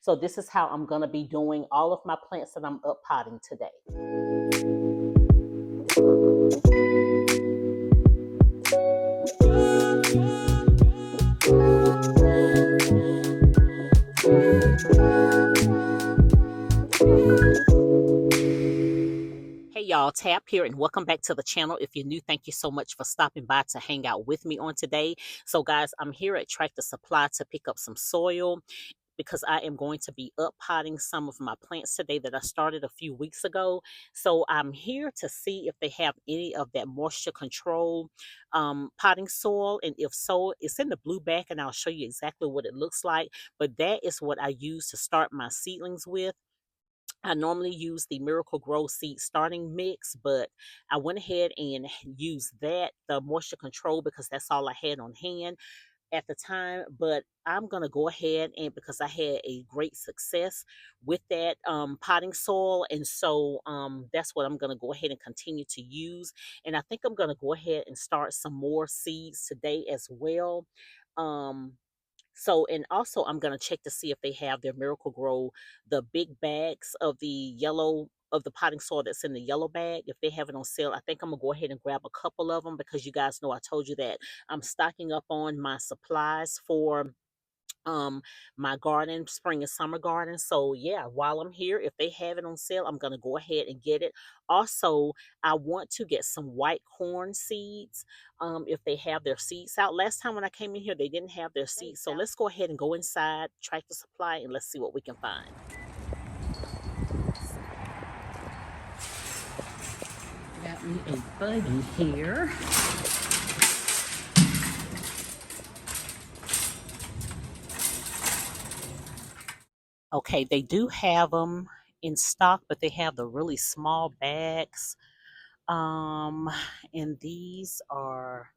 So this is how I'm going to be doing all of my plants that I'm up potting today. Hey y'all, Tap here and welcome back to the channel. If you're new, thank you so much for stopping by to hang out with me on today. So guys, I'm here at Tractor Supply to pick up some soil because I am going to be up potting some of my plants today that I started a few weeks ago. So I'm here to see if they have any of that moisture control potting soil. And if so, it's in the blue bag and I'll show you exactly what it looks like. But that is what I use to start my seedlings with. I normally use the Miracle Grow seed starting mix, but I went ahead and used that, the moisture control, because that's all I had on hand at the time. But I'm going to go ahead and because I had a great success with that potting soil. And so that's what I'm going to go ahead and continue to use. And I think I'm going to go ahead and start some more seeds today as well. Um, and also I'm gonna check to see if they have their Miracle Grow, the big bags of the yellow of the potting soil that's in the yellow bag. If they have it on sale, I think I'm gonna go ahead and grab a couple of them because you guys know I told you that I'm stocking up on my supplies for um my garden, spring and summer garden. So yeah, while I'm here, if they have it on sale, I'm gonna go ahead and get it. Also, I want to get some white corn seeds if they have their seeds out. Last time when I came in here, they didn't have their seeds. So let's go ahead and go inside Tractor Supply and let's see what we can find. Got me a buggy here. Okay, they do have them in stock, but they have the really small bags. Um, and these are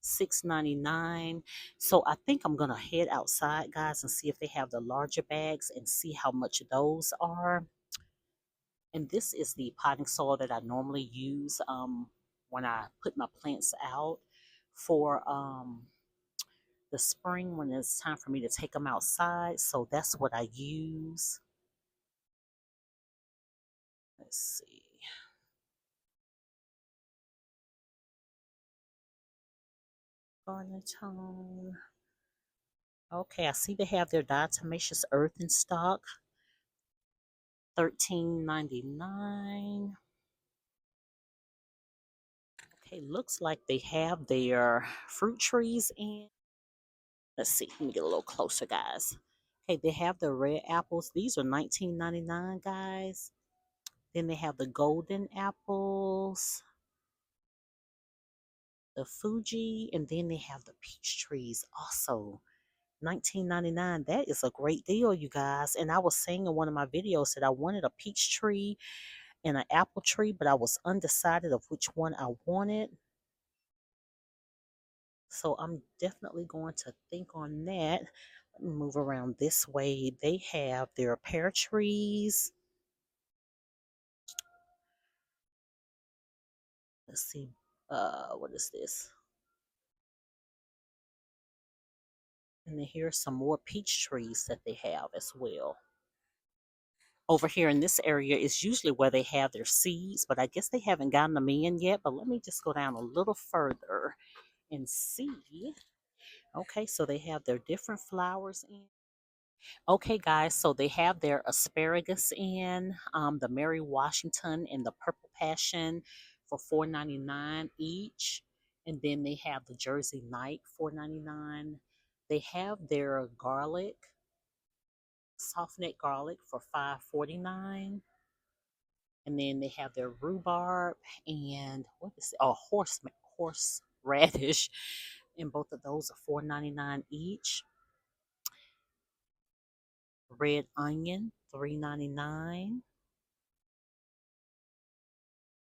$6.99. So I think I'm gonna head outside, guys, and see if they have the larger bags and see how much those are. And this is the potting soil that I normally use when I put my plants out for the spring when it's time for me to take them outside. So that's what I use. Let's see. Garden tone. Okay, I see they have their diatomaceous earth in stock. $13.99. Okay, looks like they have their fruit trees in. Let's see, let me get a little closer, guys. Okay, they have the red apples. These are $19.99, guys. Then they have the golden apples, the Fuji, and then they have the peach trees also. $19.99. That is a great deal, you guys. And I was saying in one of my videos that I wanted a peach tree and an apple tree, but I was undecided of which one I wanted. So I'm definitely going to think on that. Let me move around this way. They have their pear trees. Let's see. What is this? And then here's some more peach trees that they have as well. Over here in this area is usually where they have their seeds, but I guess they haven't gotten them in yet. But let me just go down a little further and see. Okay, so they have their different flowers in. Okay, guys, so they have their asparagus in, the Mary Washington and the Purple Passion for $4.99 each. And then they have the Jersey Night, $4.99. They have their garlic, soft neck garlic for $5.49. And then they have their rhubarb and what is it? Oh, horse radish. And both of those are $4.99 each. Red onion, $3.99.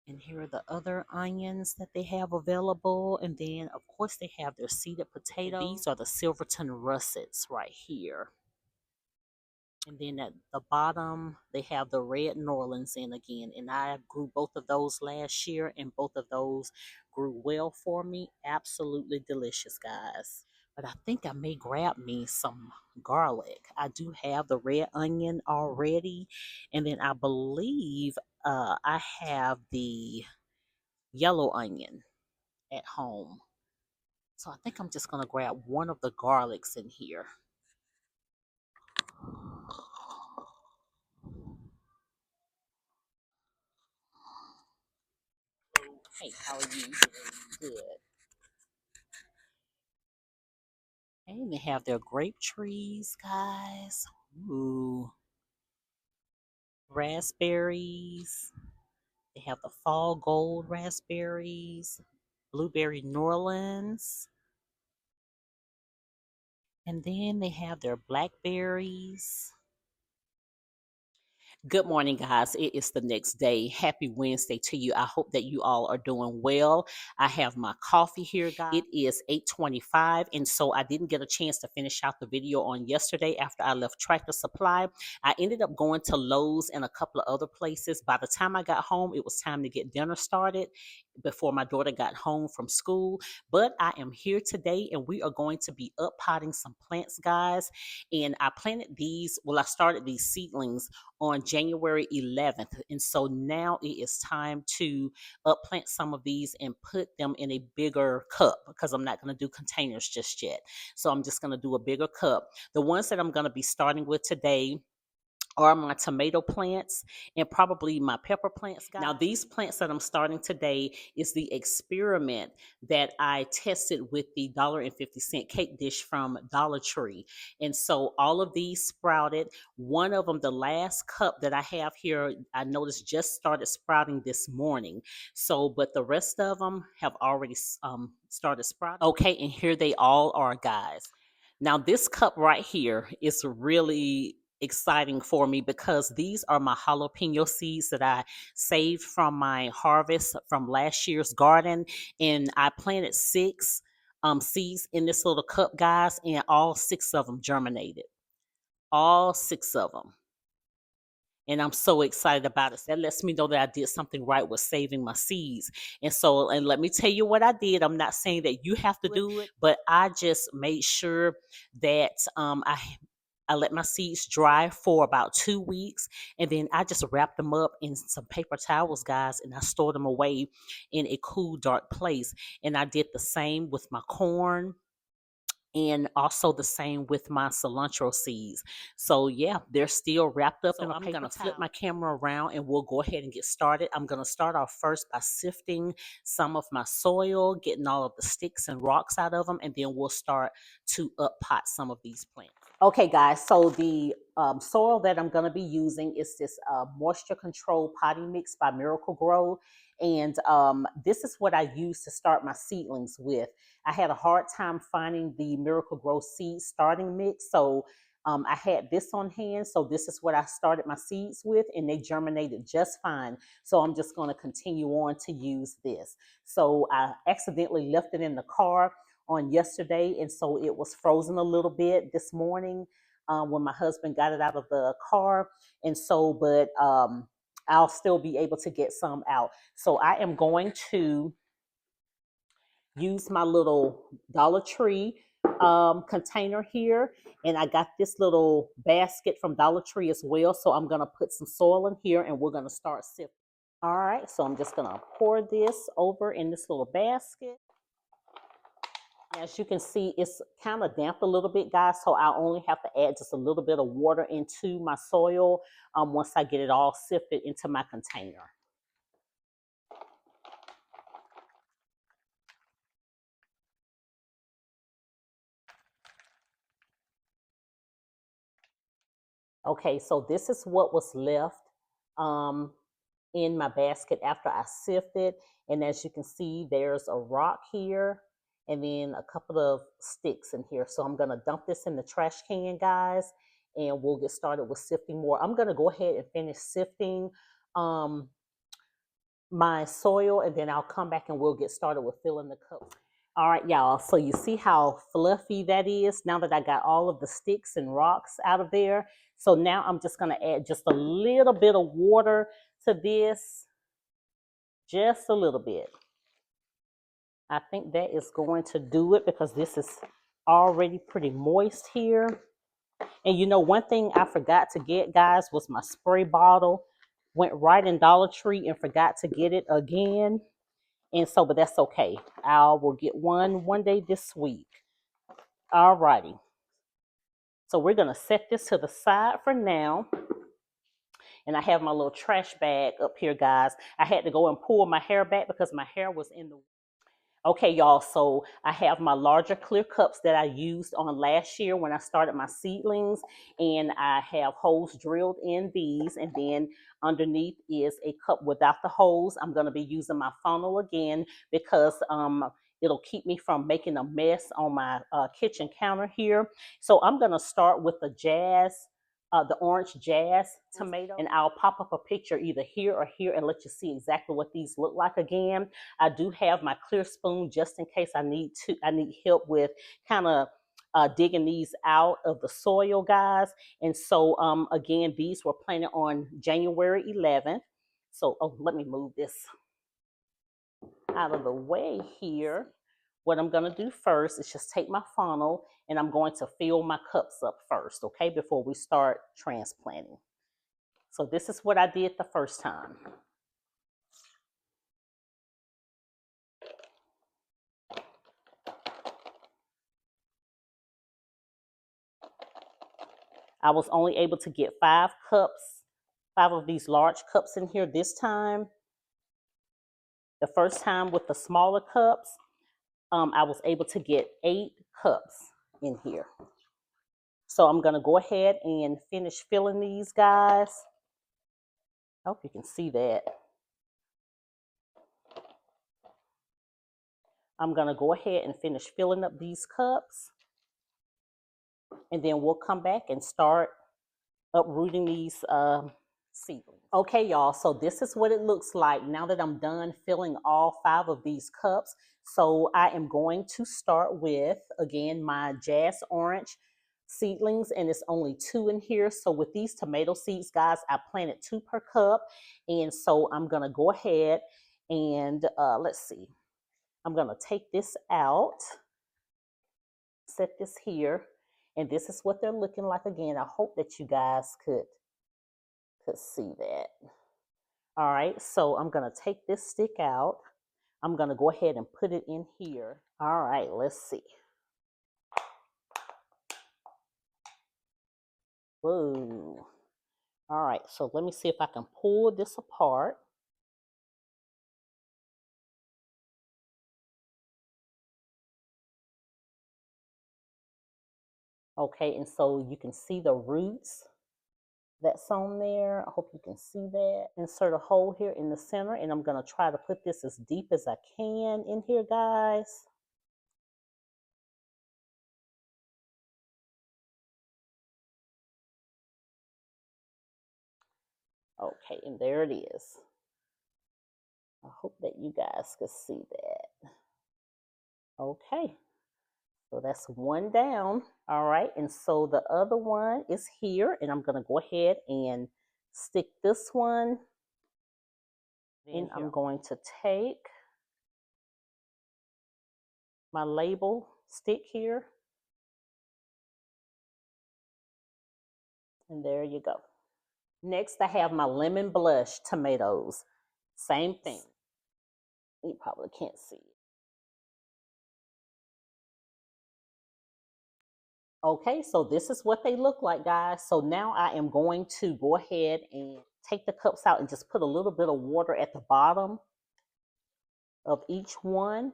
And here are the other onions that they have available. And then, of course, they have their seeded potatoes. These are the Silverton russets right here. And then at the bottom, they have the red Norlands in again. And I grew both of those last year, and both of those grew well for me. Absolutely delicious, guys. but I think I may grab me some garlic. I do have the red onion already, and then I believe I have the yellow onion at home. So I think I'm just gonna grab one of the garlics in here. Hey, how are you? Good. And they have their grape trees, guys. Ooh, raspberries. They have the fall gold raspberries, blueberry New Orleans, and then they have their blackberries. Good morning, guys. It is the next day. Happy Wednesday to you. I hope that you all are doing well. I have my coffee here, guys. It is 8:25, and so I didn't get a chance to finish out the video on yesterday after I left Tractor Supply. I ended up going to Lowe's and a couple of other places. By the time I got home, it was time to get dinner started before my daughter got home from school. But I am here today, and we are going to be up potting some plants, guys. And I planted these, well, I started these seedlings on January 11th. And so now it is time to plant some of these and put them in a bigger cup because I'm not going to do containers just yet. So I'm just going to do a bigger cup. The ones that I'm going to be starting with today are my tomato plants and probably my pepper plants, guys. Now, these plants that I'm starting today is the experiment that I tested with the $1.50 cake dish from Dollar Tree. And so all of these sprouted. One of them, the last cup that I have here, I noticed just started sprouting this morning. So, but the rest of them have already started sprouting. Okay, and here they all are, guys. Now, this cup right here is really exciting for me because these are my jalapeno seeds that I saved from my harvest from last year's garden. And I planted six seeds in this little cup, guys, and all six of them germinated. All six of them. And I'm so excited about it. That lets me know that I did something right with saving my seeds. And so, and let me tell you what I did. I'm not saying that you have to do it, but I just made sure that I let my seeds dry for about 2 weeks, and then I just wrapped them up in some paper towels, guys, and I stored them away in a cool, dark place. And I did the same with my corn and also the same with my cilantro seeds. So yeah, they're still wrapped up in a paper towel. I'm gonna flip my camera around and we'll go ahead and get started. I'm gonna start off first by sifting some of my soil, getting all of the sticks and rocks out of them, and then we'll start to up pot some of these plants. Okay, guys, so the soil that I'm going to be using is this moisture control potting mix by Miracle Grow. And this is what I use to start my seedlings with. I had a hard time finding the Miracle Grow seed starting mix. So I had this on hand. So this is what I started my seeds with, and they germinated just fine. So I'm just going to continue on to use this. So I accidentally left it in the car on yesterday, and so it was frozen a little bit this morning when my husband got it out of the car. And so, but I'll still be able to get some out. So I am going to use my little Dollar Tree container here, and I got this little basket from Dollar Tree as well. So I'm gonna put some soil in here, and we're gonna start sifting. All right, so I'm just gonna pour this over in this little basket. As you can see, it's kind of damp a little bit, guys, so I only have to add just a little bit of water into my soil once I get it all sifted into my container. Okay, so this is what was left in my basket after I sifted. And as you can see, there's a rock here and then a couple of sticks in here. So I'm gonna dump this in the trash can, guys, and we'll get started with sifting more. I'm gonna go ahead and finish sifting my soil, and then I'll come back and we'll get started with filling the cup. All right, y'all, so you see how fluffy that is now that I got all of the sticks and rocks out of there. So now I'm just gonna add just a little bit of water to this, just a little bit. I think that is going to do it because this is already pretty moist here. And you know, one thing I forgot to get, guys, was my spray bottle. Went right in Dollar Tree and forgot to get it again. And so, but that's okay. I will get one day this week. All righty. So we're going to set this to the side for now. And I have my little trash bag up here, guys. I had to go and pull my hair back because my hair was in the... Okay, y'all, so I have my larger clear cups that I used on last year when I started my seedlings, and I have holes drilled in these, and then underneath is a cup without the holes. I'm going to be using my funnel again because it'll keep me from making a mess on my kitchen counter here. So I'm going to start with the orange jazz tomato, and I'll pop up a picture either here or here and let you see exactly what these look like again. I do have my clear spoon just in case I need help with kind of digging these out of the soil, guys. And so again, these were planted on January 11th. So let me move this out of the way here. What I'm going to do first is just take my funnel and I'm going to fill my cups up first, okay, before we start transplanting. So this is what I did the first time. I was only able to get 5 of these large cups in here this time. The first time with the smaller cups, I was able to get 8 cups in here. So I'm gonna go ahead and finish filling these, guys. I hope you can see that. I'm gonna go ahead and finish filling up these cups, and then we'll come back and start uprooting these seedlings. Okay, y'all, so this is what it looks like now that I'm done filling all 5 of these cups. So I am going to start with, again, my jazz orange seedlings, and it's only 2 in here. So with these tomato seeds, guys, I planted 2 per cup. And so I'm gonna go ahead and let's see. I'm gonna take this out, set this here, and this is what they're looking like again. I hope that you guys could see that. All right, so I'm gonna take this stick out. I'm gonna go ahead and put it in here. All right, let's see. Whoa. All right, so let me see if I can pull this apart. Okay, and so you can see the roots that's on there. I hope you can see that. Insert a hole here in the center, and I'm gonna try to put this as deep as I can in here, guys. Okay, and there it is. I hope that you guys can see that. Okay, so that's one down. All right, and so the other one is here, and I'm gonna go ahead and stick this one. Then I'm going to take my label stick here, and there you go. Next, I have my lemon blush tomatoes. Same thing. You probably can't see it. Okay, so this is what they look like, guys. So now I am going to go ahead and take the cups out and just put a little bit of water at the bottom of each one.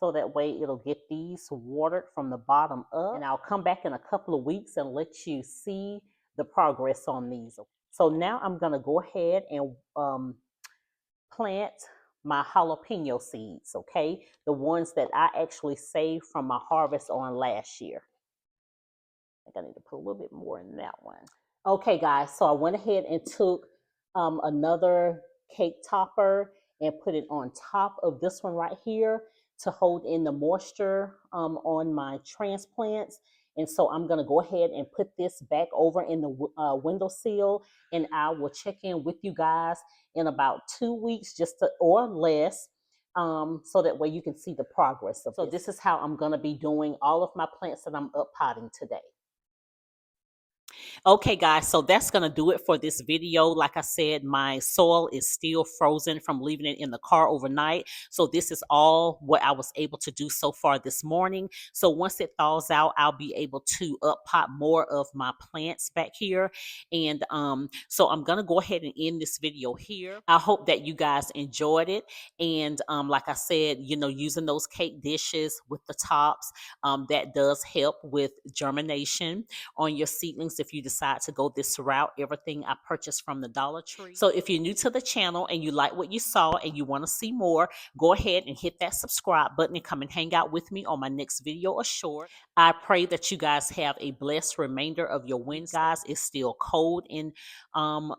So that way it'll get these watered from the bottom up. And I'll come back in a couple of weeks and let you see the progress on these. So now I'm gonna go ahead and plant my jalapeno seeds, okay? The ones that I actually saved from my harvest on last year. I think I need to put a little bit more in that one. Okay, guys, so I went ahead and took another cake topper and put it on top of this one right here to hold in the moisture on my transplants. And so I'm gonna go ahead and put this back over in the windowsill, and I will check in with you guys in about 2 weeks or less so that way you can see the progress of this. So this is how I'm going to be doing all of my plants that I'm up potting today. Okay, guys, so that's going to do it for this video. Like I said, my soil is still frozen from leaving it in the car overnight. So this is all what I was able to do so far this morning. So once it thaws out, I'll be able to up pot more of my plants back here. And so I'm going to go ahead and end this video here. I hope that you guys enjoyed it. And like I said, using those cake dishes with the tops, that does help with germination on your seedlings if you decide to go this route. Everything I purchased from the Dollar Tree. So if you're new to the channel and you like what you saw and you want to see more, go ahead and hit that subscribe button and come and hang out with me on my next video or short. I pray that you guys have a blessed remainder of your Wednesday. Guys, it's still cold in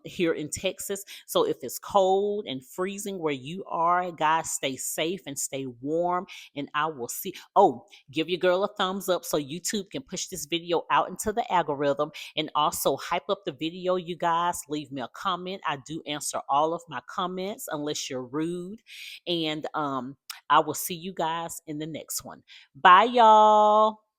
here in Texas. So if it's cold and freezing where you are, guys, stay safe and stay warm. And I will see. Oh, give your girl a thumbs up so YouTube can push this video out into the algorithm, and also hype up the video, you guys. Leave me a comment. I do answer all of my comments unless you're rude. And I will see you guys in the next one. Bye, y'all.